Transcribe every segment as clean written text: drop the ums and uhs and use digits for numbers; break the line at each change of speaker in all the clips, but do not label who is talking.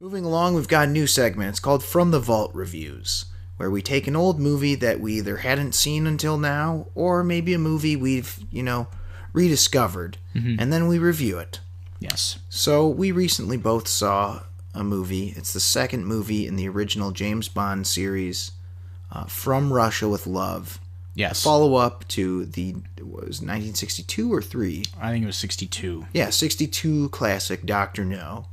Moving along, we've got a new segment. It's called From the Vault Reviews, where we take an old movie that we either hadn't seen until now, or maybe a movie we've, rediscovered, and then we review it.
Yes.
So, we recently both saw a movie. It's the second movie in the original James Bond series, From Russia with Love.
Yes.
Follow-up to the, what was it, 1962 or 3?
I think it was 62.
Yeah, 62 classic Dr. No,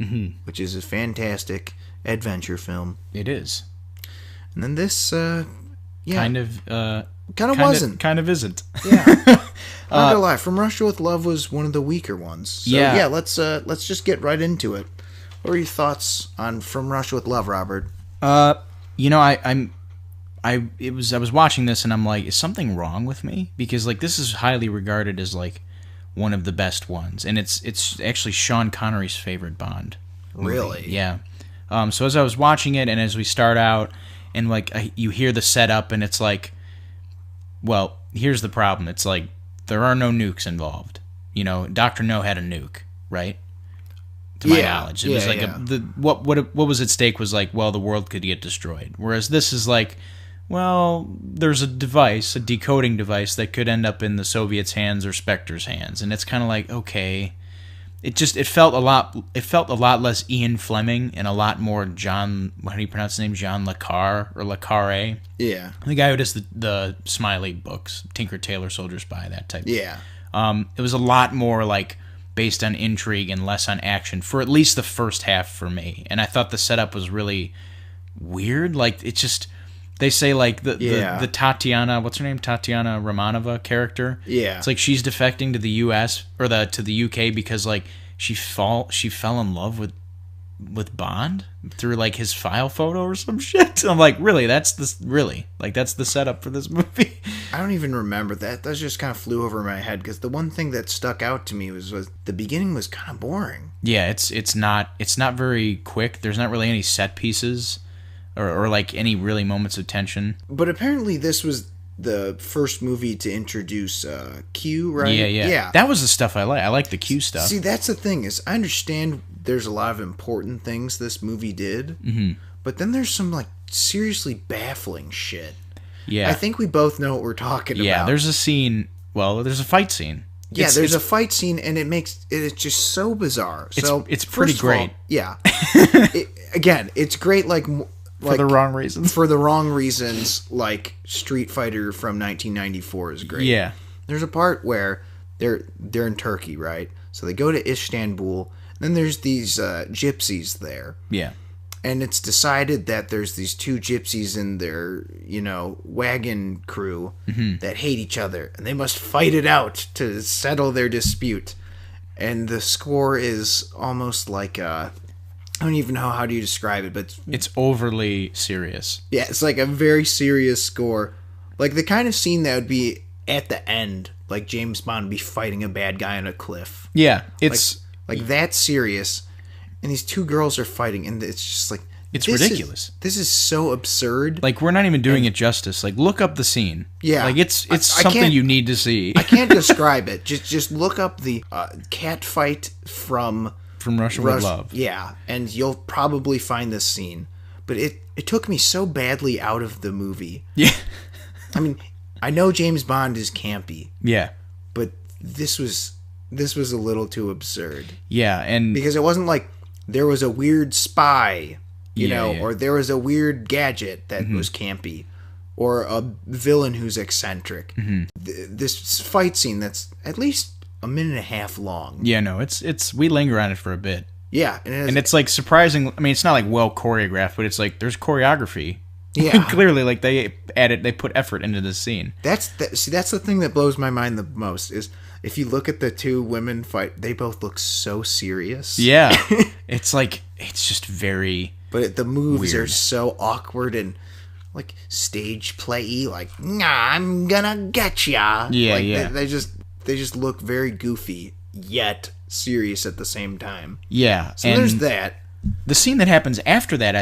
which is a fantastic adventure film.
It is.
And then this,
Kind of
wasn't.
Kind of isn't.
Yeah. Not gonna lie, From Russia with Love was one of the weaker ones. So, yeah, let's just get right into it. What are your thoughts on From Russia with Love, Robert?
I was watching this and I'm like, is something wrong with me? Because this is highly regarded as one of the best ones, and it's actually Sean Connery's favorite Bond movie.
Really?
Yeah. So as I was watching it, and as we start out, and you hear the setup, and it's like, well, here's the problem. It's like there are no nukes involved. Dr. No had a nuke, right? To my knowledge, it was what was at stake was the world could get destroyed. Whereas this is there's a device, a decoding device that could end up in the Soviets' hands or Spectre's hands, and it's kind of okay. It felt a lot less Ian Fleming and a lot more John. How do you pronounce his name? John Le Carre or Le Carre?
Yeah,
the guy who does the Smiley books, Tinker Tailor Soldier Spy, that type.
Yeah.
It was a lot more based on intrigue and less on action for at least the first half for me, and I thought the setup was really weird. It's just. They say the Tatiana, what's her name? Tatiana Romanova character.
Yeah.
It's she's defecting to the US or to the UK because she fell in love with Bond through his file photo or some shit. I'm really? That's the setup for this movie.
I don't even remember that. That just kind of flew over my head because the one thing that stuck out to me was the beginning was kind of boring.
Yeah, it's not very quick. There's not really any set pieces. Or any really moments of tension.
But apparently this was the first movie to introduce Q, right?
Yeah. That was the stuff I like. I like the Q stuff.
See, that's the thing is I understand there's a lot of important things this movie did, but then there's some seriously baffling shit.
Yeah.
I think we both know what we're talking about.
Yeah, there's a scene. Well, there's a fight scene.
Yeah, there's a fight scene, and it's just so bizarre.
It's pretty great.
Yeah. It's great
for the wrong reasons.
For the wrong reasons, Street Fighter from 1994 is great.
Yeah.
There's a part where they're in Turkey, right? So they go to Istanbul, and then there's these gypsies there.
Yeah.
And it's decided that there's these two gypsies in their, wagon crew that hate each other, and they must fight it out to settle their dispute. And the score is almost I don't even know how do you describe it, but
it's overly serious.
Yeah, it's a very serious score. The kind of scene that would be at the end, James Bond would be fighting a bad guy on a cliff.
Yeah, it's
that serious. And these two girls are fighting, and it's just
it's ridiculous.
This is so absurd.
We're not even doing it justice. Look up the scene.
Yeah.
It's something you need to see.
I can't describe it. Just look up the cat fight from
Russia with Love.
Yeah, and you'll probably find this scene. But it took me so badly out of the movie.
Yeah.
I mean, I know James Bond is campy.
Yeah.
But this was a little too absurd.
Yeah, and
because it wasn't there was a weird spy, or there was a weird gadget that was campy, or a villain who's eccentric. This fight scene that's at least a minute and a half long.
Yeah, no, it's we linger on it for a bit.
Yeah,
and it's surprising. I mean, it's not well choreographed, but it's there's choreography.
Yeah,
clearly, they put effort into this scene.
That's the thing that blows my mind the most is if you look at the two women fight, they both look so serious.
Yeah, it's just very.
But the moves
weird.
Are so awkward and stage play. I'm gonna get ya.
Yeah, yeah.
They just look very goofy yet serious at the same time.
Yeah,
so there's that.
The scene that happens after that,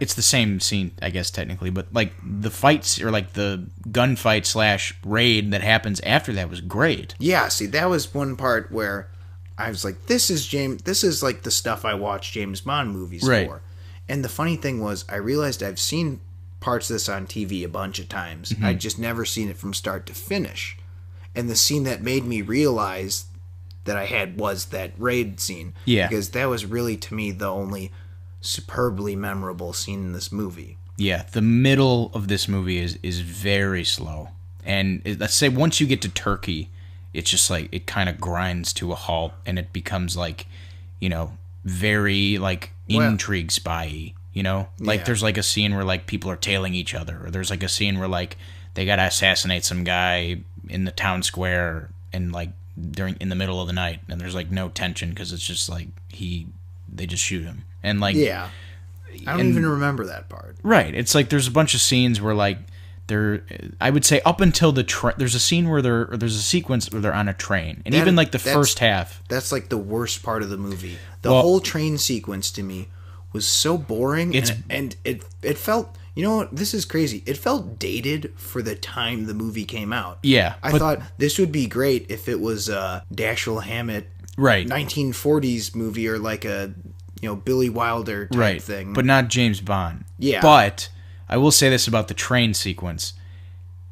it's the same scene, I guess technically, but the fights or the gunfight / raid that happens after that was great.
Yeah, see, that was one part where I was like, this is like the stuff I watch James Bond movies
Right.
for. And the funny thing was, I realized I've seen parts of this on TV a bunch of times. I'd just never seen it from start to finish. And the scene that made me realize that I had was that raid scene.
Yeah.
Because that was really, to me, the only superbly memorable scene in this movie.
Yeah, the middle of this movie is very slow. And let's say once you get to Turkey, it's just like it kind of grinds to a halt, and it becomes like, very like intrigue spy-y, Like there's like a scene where like people are tailing each other, or there's like a scene where like they got to assassinate some guy in the town square and like in the middle of the night, and there's like no tension because it's just like they just shoot him. And like
Yeah. I don't even remember that part.
Right. It's like there's a bunch of scenes where like I would say up until there's a scene where there's a sequence where they're on a train, and even like the first half.
That's like the worst part of the movie. The whole train sequence to me was so boring, and it felt. You know what? This is crazy. It felt dated for the time the movie came out.
Yeah,
I thought this would be great if it was a Dashiell Hammett 1940s movie, or like a Billy Wilder type thing,
but not James Bond.
Yeah,
but I will say this about the train sequence: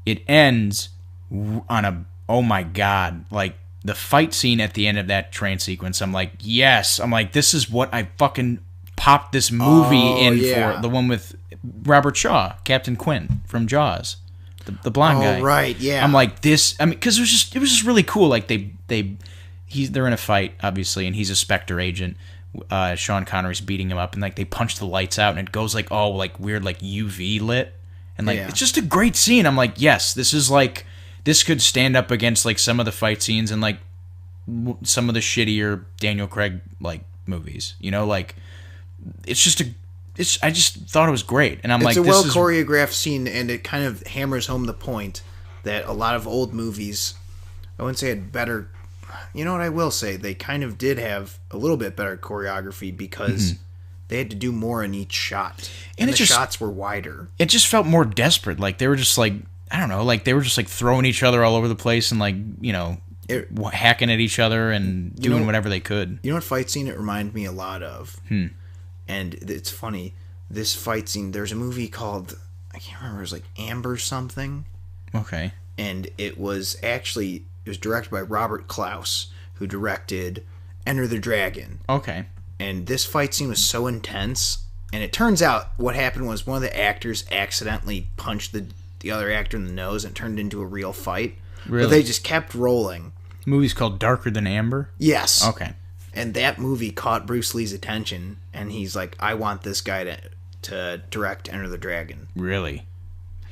it ends on a oh my god, like the fight scene at the end of that train sequence. I'm like, yes, I'm like, this is what I fucking popped this movie for. The one with Robert Shaw, Captain Quint from Jaws, the blonde guy.
Right, yeah.
I'm like this. I mean, because it was just really cool. Like they're in a fight, obviously, and he's a Spectre agent. Sean Connery's beating him up, and like they punch the lights out, and it goes like all like weird like UV lit, and like it's just a great scene. I'm like, yes, this could stand up against like some of the fight scenes and like some of the shittier Daniel Craig like movies. Like I just thought it was great, and
it's a well choreographed scene, and it kind of hammers home the point that a lot of old movies, I wouldn't say had better. You know what I will say? They kind of did have a little bit better choreography because they had to do more in each shot, and the shots were wider.
It just felt more desperate. Like they were just like, I don't know, like they were just like throwing each other all over the place and like hacking at each other and doing whatever they could.
You know what fight scene it reminded me a lot of? And it's funny. This fight scene. There's a movie called, I can't remember. It was like Amber something.
Okay.
And it was directed by Robert Klaus, who directed Enter the Dragon.
Okay.
And this fight scene was so intense, and it turns out what happened was one of the actors accidentally punched the other actor in the nose, and it turned into a real fight.
Really?
But they just kept rolling.
The movie's called Darker Than Amber?
Yes.
Okay.
And that movie caught Bruce Lee's attention, and he's like, I want this guy to direct Enter the Dragon.
Really?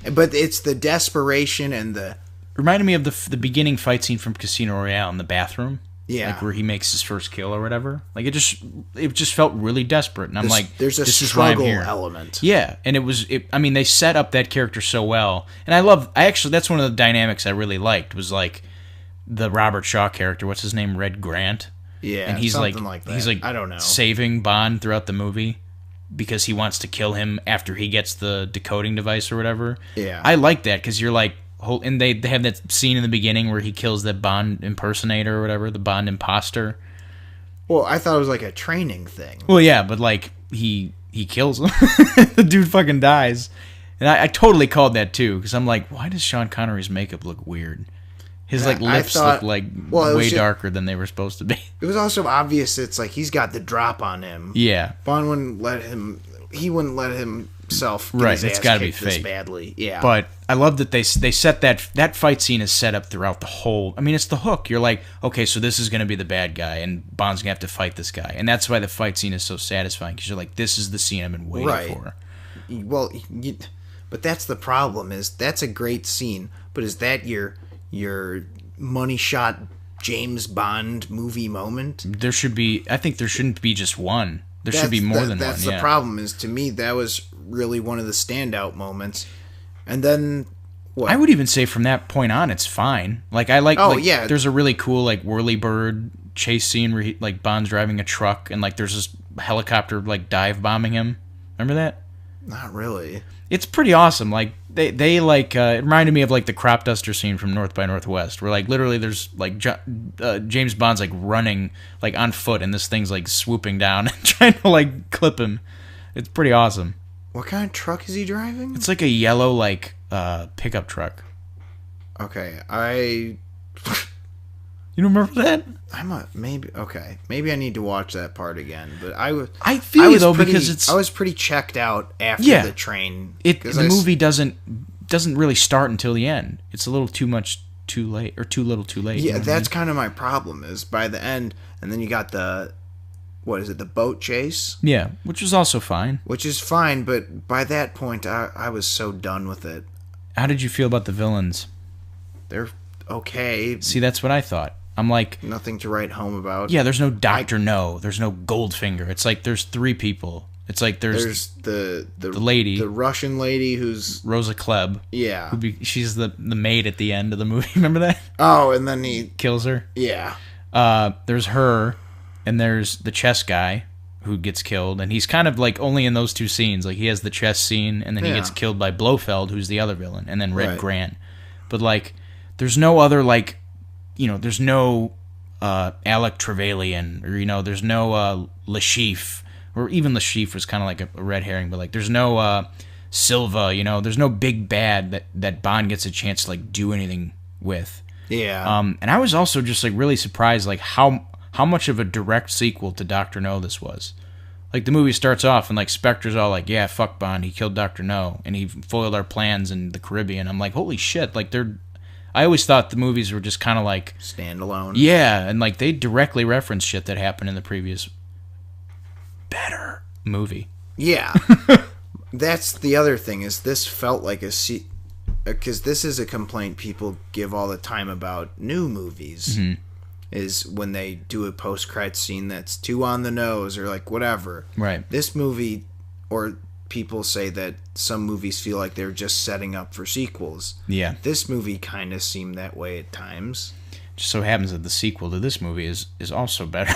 But it's the desperation and the...
Reminded me of the beginning fight scene from Casino Royale in the bathroom.
Yeah.
Like where he makes his first kill or whatever. Like it just felt really desperate. And I'm like,
there's a
this
struggle
is why I'm here.
element.
Yeah. And I mean, they set up that character so well. And that's one of the dynamics I really liked was like the Robert Shaw character. What's his name? Red Grant.
Yeah.
And he's
something like that.
He's like, I don't know, saving Bond throughout the movie because he wants to kill him after he gets the decoding device or whatever.
Yeah.
I like that because you're like, and they have that scene in the beginning where he kills that Bond impersonator or whatever, the Bond imposter.
Well, I thought it was like a training thing.
Well, yeah, but like he kills him. The dude fucking dies. And I totally called that too because I'm like, why does Sean Connery's makeup look weird? His like lips look like way darker than they were supposed to be.
It was also obvious it's like he's got the drop on him.
Yeah.
Bond wouldn't let himself get his ass
gotta be
kicked this
fake.
badly. Yeah.
But I love that they set that fight scene is set up throughout the whole. I mean, it's the hook. You're like, okay, so this is going to be the bad guy, and Bond's going to have to fight this guy, and that's why the fight scene is so satisfying because you're like, this is the scene I've been waiting for.
Well, but that's the problem. Is that's a great scene, but is that your money shot James Bond movie moment?
I think there shouldn't be just one. There should be more than one.
That's the problem. Is to me that was really one of the standout moments. And then what?
I would even say from that point on, it's fine. Like I like.
Yeah.
There's a really cool like whirlybird chase scene where Bond's driving a truck and like there's this helicopter like dive bombing him. Remember that?
Not really.
It's pretty awesome. Like they like it reminded me of like the crop duster scene from North by Northwest, where like literally there's like James Bond's like running like on foot, and this thing's like swooping down and trying to like clip him. It's pretty awesome.
What kind of truck is he driving?
It's like a yellow like pickup truck.
Okay,
You don't remember that?
Maybe I need to watch that part again. But
I feel you though, because
I was pretty checked out after the train.
The movie doesn't really start until the end. It's a little too late.
Yeah,
you know
that's kind of my problem. Is by the end, and then you got the boat chase?
Yeah, which was also fine.
Which is fine, but by that point, I was so done with it.
How did you feel about the villains?
They're okay.
See, that's what I thought. I'm like...
Nothing to write home about.
Yeah, there's no Dr. No. There's no Goldfinger. It's like there's three people. It's like there's
the
lady.
The Russian lady who's...
Rosa Klebb.
Yeah.
She's the maid at the end of the movie. Remember that?
Oh, and then he...
Kills her?
Yeah.
There's her, and there's the chess guy who gets killed, and he's kind of like only in those two scenes. Like he has the chess scene, and then he gets killed by Blofeld, who's the other villain, and then Red Grant. But like, there's no other like... there's no Alec Trevelyan, or, there's no Lashif, or even Lashif was kind of like a red herring, but, like, there's no Silva, there's no big bad that Bond gets a chance to, like, do anything with.
Yeah.
And I was also just, like, really surprised, like, how much of a direct sequel to Dr. No this was. Like, the movie starts off, and, like, Spectre's all like, yeah, fuck Bond, he killed Dr. No, and he foiled our plans in the Caribbean. I'm like, holy shit, like, I always thought the movies were just kind of like...
standalone.
Yeah, and like they directly reference shit that happened in the previous better movie.
Yeah. That's the other thing, is this felt like because this is a complaint people give all the time about new movies, is when they do a post-credit scene that's too on the nose or like whatever.
Right.
This movie, or... people say that some movies feel like they're just setting up for sequels.
Yeah.
This movie kind of seemed that way at times.
Just so happens that the sequel to this movie is also better.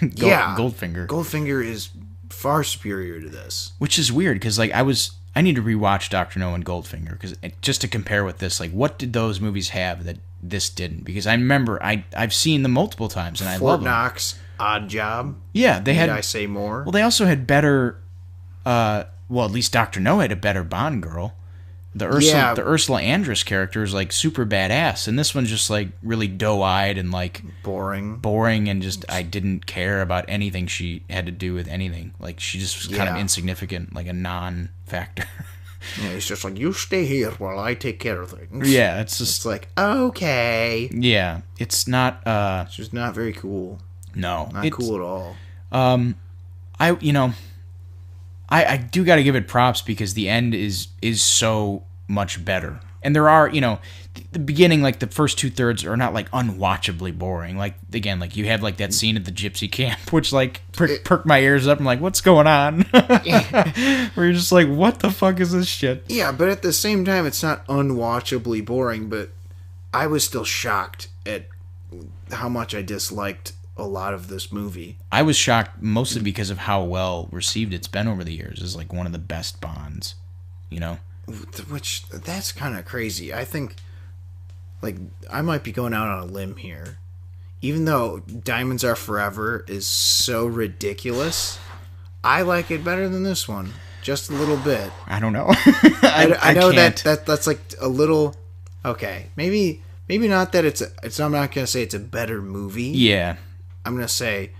Yeah.
Goldfinger.
Goldfinger is far superior to this.
Which is weird, because like I need to rewatch Dr. No and Goldfinger, because just to compare with this, like what did those movies have that this didn't? Because I remember I've seen them multiple times and I love them.
Fort Knox, Odd Job.
Yeah, they had...
Need I say more?
Well, they also had better... well, at least Dr. No had a better Bond girl. The Ursula Andress character is like super badass, and this one's just like really doe-eyed and like boring, and just I didn't care about anything she had to do with anything. Like she just was kind of insignificant, like a non-factor.
Yeah, he's just like, you stay here while I take care of things.
Yeah, it's
like, okay.
Yeah, it's not.
It's just not very cool.
No,
not cool at all.
I do got to give it props, because the end is so much better. And there are, the beginning, like the first 2/3 are not like unwatchably boring. Like, again, like you have like that scene at the gypsy camp, which like perked my ears up. I'm like, what's going on? Where you're just like, what the fuck is this shit?
Yeah, but at the same time, it's not unwatchably boring, but I was still shocked at how much I disliked a lot of this movie.
I was shocked mostly because of how well received it's been over the years. It's like one of the best Bonds, Which,
that's kind of crazy. I think, like, I might be going out on a limb here. Even though Diamonds Are Forever is so ridiculous, I like it better than this one. Just a little bit.
I don't know.
I know that's like a little... Okay, maybe not that it's I'm not going to say it's a better movie.
Yeah.
I'm going to say,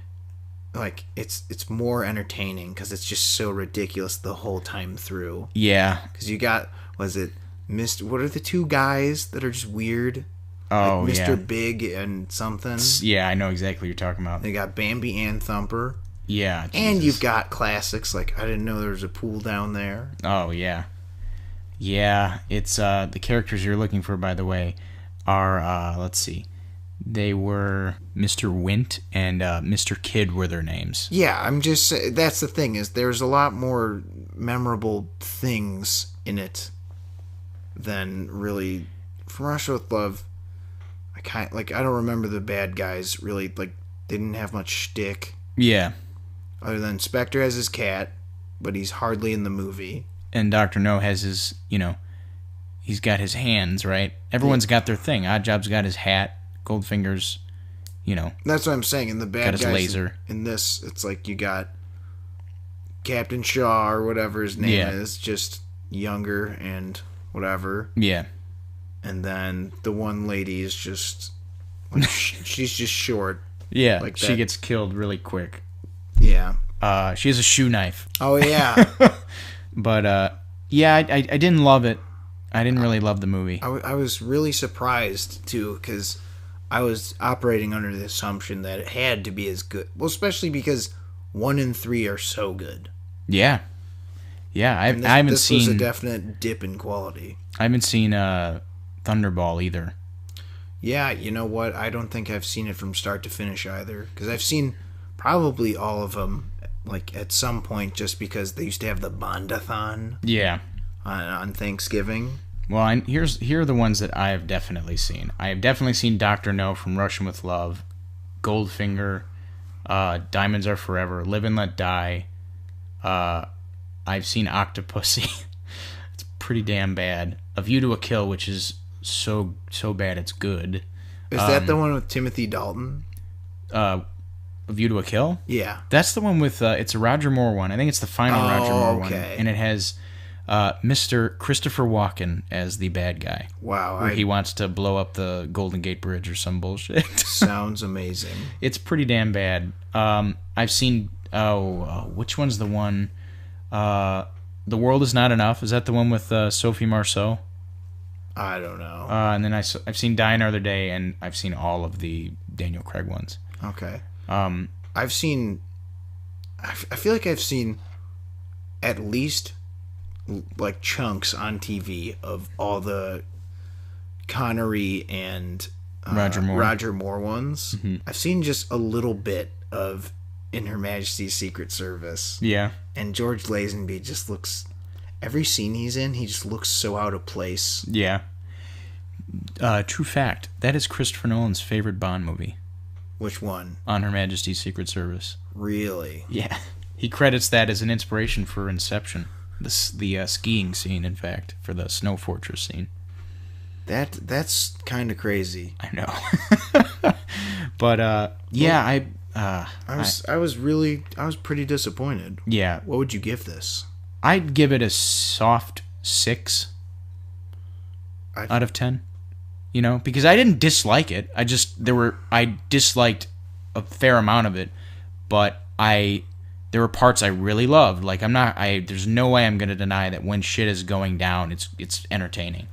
like, it's more entertaining because it's just so ridiculous the whole time through.
Yeah.
Because you got, what are the two guys that are just weird?
Oh,
like Mr.
yeah.
Big and something.
Yeah, I know exactly what you're talking about.
They got Bambi and Thumper.
Yeah. Jesus.
And you've got classics, like, I didn't know there was a pool down there.
Oh, yeah. Yeah, it's, the characters you're looking for, by the way, are, let's see. They were Mr. Wint and Mr. Kidd were their names.
Yeah, I'm just saying, that's the thing, is there's a lot more memorable things in it than really... From Russia with Love, I don't remember the bad guys really, like, they didn't have much shtick.
Yeah.
Other than Spectre has his cat, but he's hardly in the movie.
and Dr. No has his, he's got his hands, right? Everyone's got their thing. Oddjob's got his hat. Goldfinger's,
That's what I'm saying. In the bad
got his
guys,
laser.
In this, it's like you got Captain Shaw or whatever his name is, just younger and whatever.
Yeah.
And then the one lady is just, like, she's just short.
Yeah,
like
she gets killed really quick.
Yeah.
She has a shoe knife.
Oh, yeah.
But, yeah, I didn't love it. I didn't really love the movie.
I was really surprised, too, because I was operating under the assumption that it had to be as good. Well, especially because 1 and 3 are so good.
Yeah. Yeah, I haven't seen...
This was a definite dip in quality.
I haven't seen Thunderball either.
Yeah, you know what? I don't think I've seen it from start to finish either. Because I've seen probably all of them, like, at some point, just because they used to have the Bondathon.
Yeah.
On Thanksgiving.
Well, here are the ones that I have definitely seen. I have definitely seen Dr. No from Russian with Love, Goldfinger, Diamonds Are Forever, Live and Let Die. I've seen Octopussy. It's pretty damn bad. A View to a Kill, which is so bad it's good.
Is that the one with Timothy Dalton?
A View to a Kill?
Yeah.
That's the one with, it's a Roger Moore one. I think it's the final Roger Moore one. And it has Mr. Christopher Walken as the bad guy.
Wow.
Where he wants to blow up the Golden Gate Bridge or some bullshit.
Sounds amazing.
It's pretty damn bad. I've seen, which one's the one? The World Is Not Enough. Is that the one with Sophie Marceau?
I don't know.
And then I've seen Die Another Day, and I've seen all of the Daniel Craig ones.
Okay. I've seen... I feel like I've seen at least like chunks on TV of all the Connery and Roger Moore ones. Mm-hmm. I've seen just a little bit of In Her Majesty's Secret Service.
Yeah.
And George Lazenby just looks... Every scene he's in, he just looks so out of place.
Yeah. True fact. That is Christopher Nolan's favorite Bond movie.
Which one?
On Her Majesty's Secret Service.
Really?
Yeah. He credits that as an inspiration for Inception. The skiing scene, in fact, for the Snow Fortress scene.
That's kind of crazy.
I know. But, yeah,
I was pretty disappointed.
Yeah.
What would you give this?
I'd give it a soft 6 out of 10. Because I didn't dislike it. I disliked a fair amount of it, but there were parts I really loved. Like there's no way I'm gonna deny that when shit is going down, it's entertaining,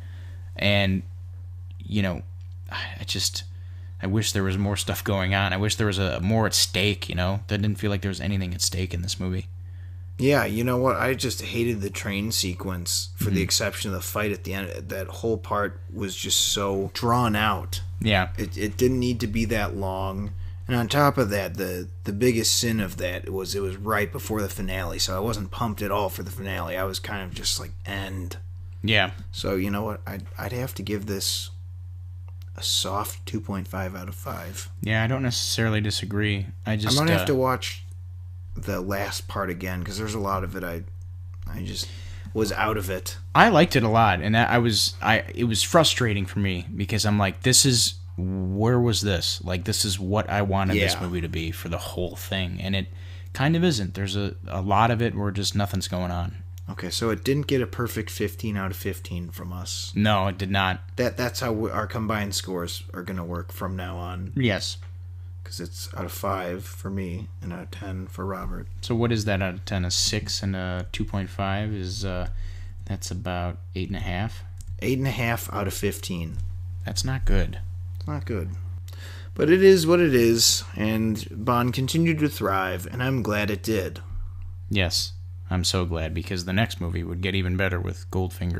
and I wish there was more stuff going on. I wish there was more at stake. That didn't feel like there was anything at stake in this movie.
Yeah, you know what? I just hated the train sequence, for the exception of the fight at the end. That whole part was just so drawn out.
Yeah.
It didn't need to be that long. And on top of that, the biggest sin of that was it was right before the finale, so I wasn't pumped at all for the finale. I was kind of just like, end.
Yeah.
So, you know what? I'd have to give this a soft 2.5 out of 5.
Yeah, I don't necessarily disagree. I'm
going to have to watch the last part again, because there's a lot of it I just was out of it.
I liked it a lot, and it was frustrating for me, because I'm like, where was this? Like, this is what I wanted this movie to be for the whole thing, and it kind of isn't. There's a lot of it where just nothing's going on.
Okay, so it didn't get a perfect 15 out of 15 from us.
No, it did not.
That's how our combined scores are going to work from now on.
Yes.
Because it's out of 5 for me and out of 10 for Robert.
So what is that out of 10? A 6 and a 2.5 is that's about 8.5.
8.5 out of 15.
That's not good.
It's not good. But it is what it is, and Bond continued to thrive, and I'm glad it did.
Yes, I'm so glad, because the next movie would get even better with Goldfinger.